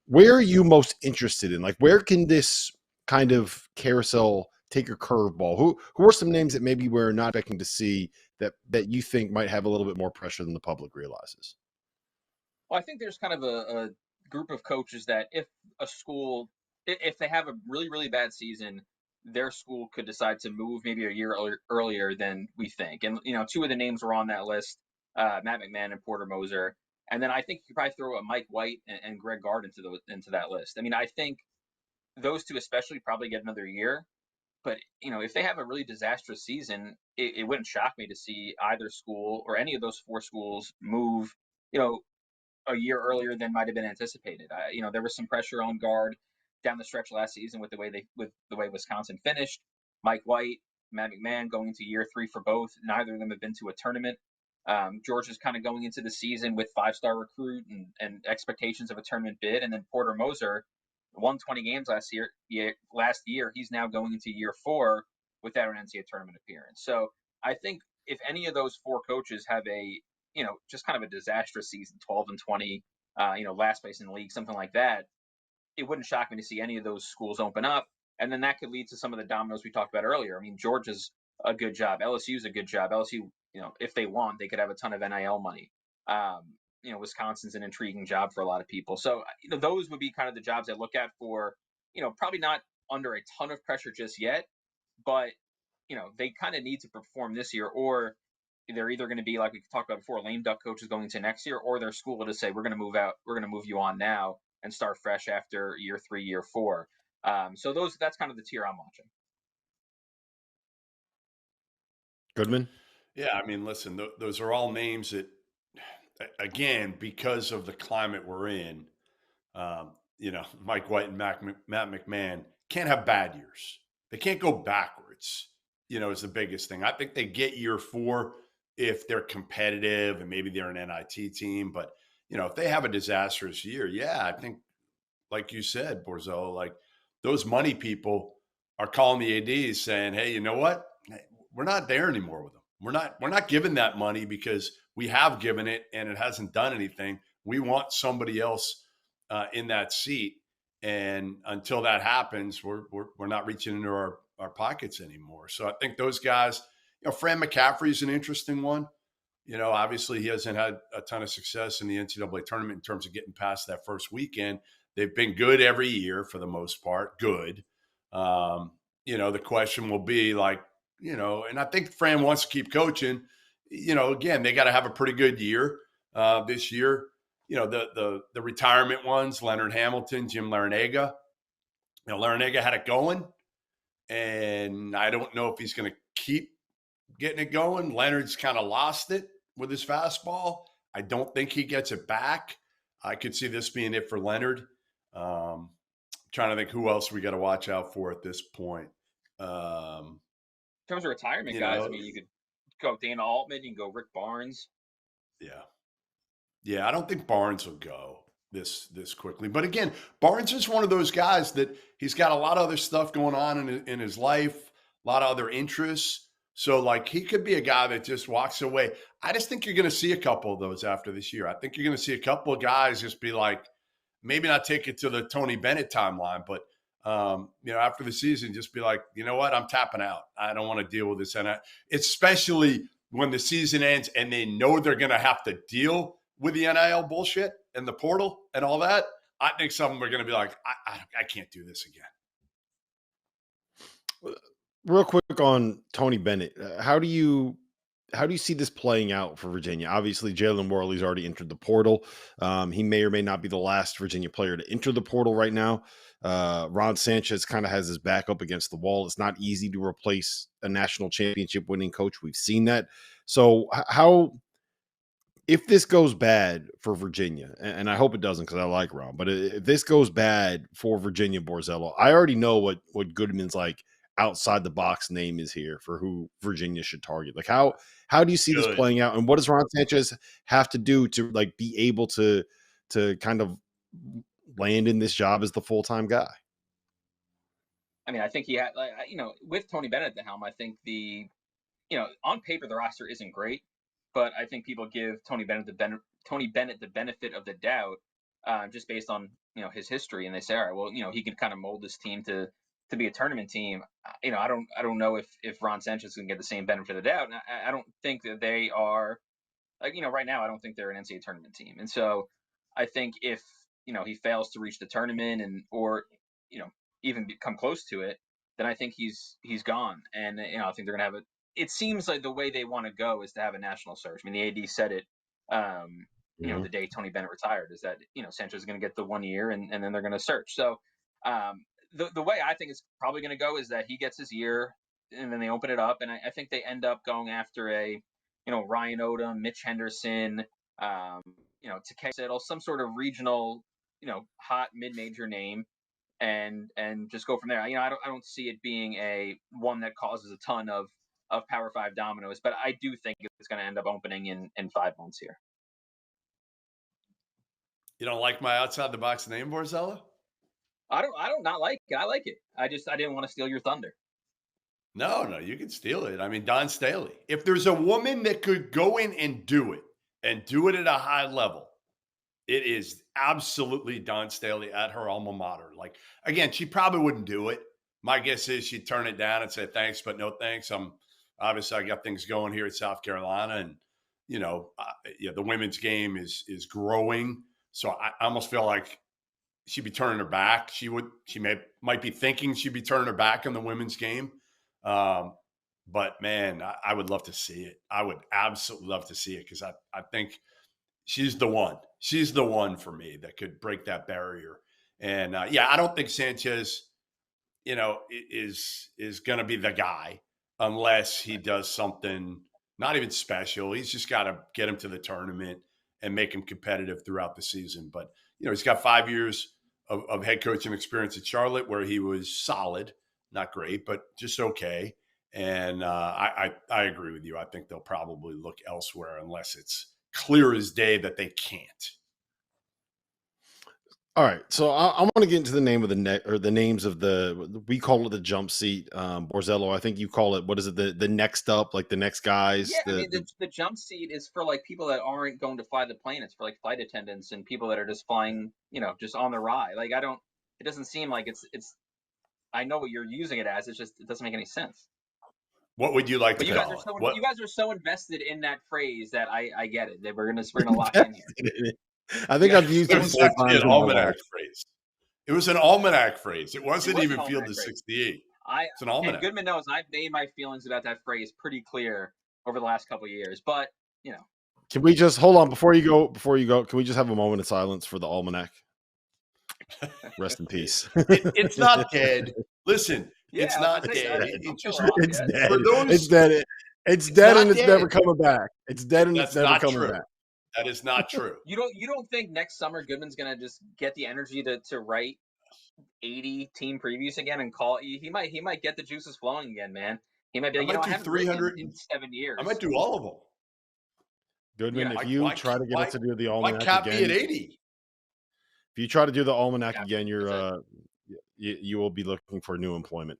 where are you most interested in? Like, where can this kind of carousel take a curveball? Who are some names that maybe we're not expecting to see that you think might have a little bit more pressure than the public realizes? Well, I think there's kind of a group of coaches that if a school, if they have a really, really bad season, their school could decide to move maybe a year earlier than we think. And, two of the names were on that list, Matt McMahon and Porter Moser. And then I think you could probably throw a Mike White and Greg Gard into that list. I mean, I think those two especially probably get another year. But, if they have a really disastrous season, it wouldn't shock me to see either school or any of those four schools move, you know, a year earlier than might have been anticipated. There was some pressure on Guard down the stretch last season with the way Wisconsin finished. Mike White, Matt McMahon going into year 3 for both. Neither of them have been to a tournament. Georgia's kind of going into the season with 5-star recruit and expectations of a tournament bid, and then Porter Moser won 20 games last year. He's now going into year 4 without an NCAA tournament appearance. So I think if any of those four coaches have just kind of a disastrous season, 12-20, last place in the league, something like that, it wouldn't shock me to see any of those schools open up. And then that could lead to some of the dominoes we talked about earlier. I mean, Georgia's a good job. LSU's a good job. LSU, if they want, they could have a ton of NIL money. Wisconsin's an intriguing job for a lot of people. So, those would be kind of the jobs I look at for, probably not under a ton of pressure just yet, but, they kind of need to perform this year, or they're either going to be, like we talked about before, lame duck coaches going into next year, or their school will just say, we're going to move out, we're going to move you on now and start fresh after year 3, year 4. So that's kind of the tier I'm watching. Goodman? Yeah, I mean, listen, those are all names that, again, because of the climate we're in, Mike White and Matt McMahon can't have bad years. They can't go backwards, is the biggest thing. I think they get year 4 if they're competitive and maybe they're an NIT team. But, if they have a disastrous year, yeah, I think, like you said, Borzello, like those money people are calling the ADs saying, hey, you know what? We're not there anymore with them. We're not giving that money because we have given it and it hasn't done anything. We want somebody else in that seat. And until that happens, we're not reaching into our pockets anymore. So I think those guys, Fran McCaffrey's an interesting one. Obviously he hasn't had a ton of success in the NCAA tournament in terms of getting past that first weekend. They've been good every year for the most part. Good. The question will be like, and I think Fran wants to keep coaching. Again, they got to have a pretty good year this year. The retirement ones, Leonard Hamilton, Jim Larinaga. Larinaga had it going, and I don't know if he's going to keep getting it going. Leonard's kind of lost it with his fastball. I don't think he gets it back. I could see this being it for Leonard. Trying to think who else we got to watch out for at this point. In terms of retirement guys, I mean, you could go Dana Altman, you can go Rick Barnes. Yeah, I don't think Barnes will go this quickly. But again, Barnes is one of those guys that he's got a lot of other stuff going on in his life, a lot of other interests. So, like, he could be a guy that just walks away. I just think you're going to see a couple of those after this year. I think you're going to see a couple of guys just be like, maybe not take it to the Tony Bennett timeline, but after the season, just be like, you know what, I'm tapping out. I don't want to deal with this. And especially when the season ends and they know they're going to have to deal with the NIL bullshit and the portal and all that. I think some of them are going to be like, I can't do this again. Real quick on Tony Bennett, how do you see this playing out for Virginia? Obviously, Jalen Worley's already entered the portal. He may or may not be the last Virginia player to enter the portal right now. Ron Sanchez kind of has his back up against the wall. It's not easy to replace a national championship winning coach. We've seen that. So if this goes bad for Virginia, and I hope it doesn't because I like Ron, but if this goes bad for Virginia, Borzello, I already know what Goodman's like outside the box name is here for who Virginia should target. Like how do you see this playing out, and what does Ron Sanchez have to do to like be able to kind of land in this job as the full-time guy? I mean, I think he had, with Tony Bennett at the helm, I think on paper the roster isn't great, but I think people give Tony Bennett the benefit of the doubt just based on his history. And they say, all right, well, he can kind of mold this team to be a tournament team. I don't know if Ron Sanchez can get the same benefit of the doubt. And I don't think that they are right now. I don't think they're an NCAA tournament team. And so I think if he fails to reach the tournament or even come close to it, then I think he's gone. And I think they're gonna have it seems like the way they want to go is to have a national search. I mean, the AD said it the day Tony Bennett retired, is that Sanchez is going to get the 1 year and then they're going to search. So the way I think it's probably going to go is that he gets his year and then they open it up, and I think they end up going after a Ryan Odom, Mitch Henderson, Takei Settle, some sort of regional hot mid-major name, and just go from there. I don't see it being a one that causes a ton of Power 5 dominoes, but I do think it's going to end up opening in 5 months here. You don't like my outside the box name, Borzello? I don't not like it. I like it. I didn't want to steal your thunder. No, you can steal it. I mean, Dawn Staley. If there's a woman that could go in and do it at a high level, it is absolutely Dawn Staley at her alma mater. Like, again, she probably wouldn't do it. My guess is she'd turn it down and say thanks, but no thanks. Obviously I got things going here at South Carolina, and the women's game is growing. So I almost feel like she'd be turning her back. She might be thinking she'd be turning her back on the women's game. But man, I would love to see it. I would absolutely love to see it, because I think she's the one. She's the one for me that could break that barrier. And I don't think Sanchez, is going to be the guy unless he does something not even special. He's just got to get him to the tournament and make him competitive throughout the season. But, he's got 5 years of head coaching experience at Charlotte, where he was solid, not great, but just okay. And I agree with you. I think they'll probably look elsewhere unless it's clear as day that they can't. All right, so I want to get into the name of the net, or the names of we call it the jump seat. Borzello, I think you call it, what is it? The next up, like the next guys. Yeah, the jump seat is for like people that aren't going to fly the plane. It's for like flight attendants and people that are just flying, just on the ride. Like it doesn't seem like it's. I know what you're using it as. It's just, it doesn't make any sense. What would you like to call it? You guys are so invested in that phrase that I get it. That we're gonna lock in here. I think I've used it 4 times. An almanac phrase. It was an almanac phrase. It wasn't even Field of 68. It's an almanac. And Goodman knows I've made my feelings about that phrase pretty clear over the last couple of years. But can we just hold on before you go? Can we just have a moment of silence for the almanac? Rest in peace. It's not dead. Listen, it's not dead. It's dead. It's dead. It's dead, and it's never coming back. It's dead, and it's never coming back. That is not true. You don't think next summer Goodman's gonna just get the energy to write 80 team previews again and call? He might get the juices flowing again, man. He might be like, I haven't 300 in 7 years. I might do all of them. Goodman, if you try to get us to do the almanac again, cap me at 80. If you try to do the almanac again, you will be looking for new employment.